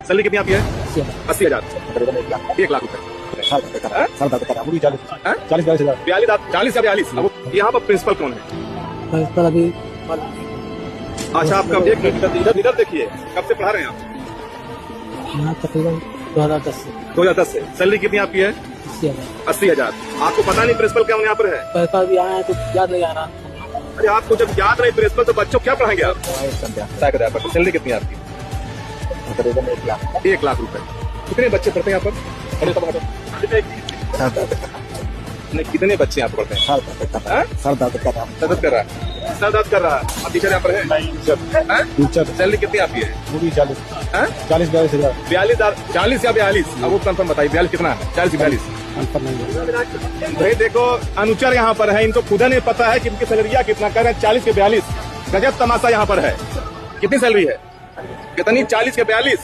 Salary कितनी आती है? 80,000। 1 लाख रुपए। 40 या 42। यहाँ पर प्रिंसिपल कौन है? प्रिंसिपल अभी अच्छा, आप कब एक इधर देखिए, कब से पढ़ा रहे हैं आप? यहाँ तकरीबन 2010 से 2010 से। सैलरी कितनी आपकी है? 80,000। आपको पता नहीं प्रिंसिपल क्या यहाँ पर है? पैसा भी आया है तो याद नहीं आ रहा। अरे आपको जब याद नहीं प्रिंसिपल तो बच्चों क्या पढ़ाएंगे आप? सैलरी कितनी है आपकी? 1 लाख रुपए। कितने बच्चे पढ़ते हैं यहाँ पर? नहीं, कितने बच्चे यहाँ पढ़ते हैं? सर दर्द कर रहा है। सर दर्द कर रहा है। अब टीचर यहाँ पर है? टीचर। सैलरी कितनी आपकी है? 40-42 हजार। 40 या 42? अब वो कंफर्म बताइए, 42 कितना है? 40 या 42? भाई देखो, अनुचर यहाँ पर है, इनको खुदा नहीं पता है कि इनकी सैलरिया कितना कर रहे हैं। 40 के 42। गजब तमाशा यहाँ पर है। कितनी सैलरी है? कितनी? 40 के 42।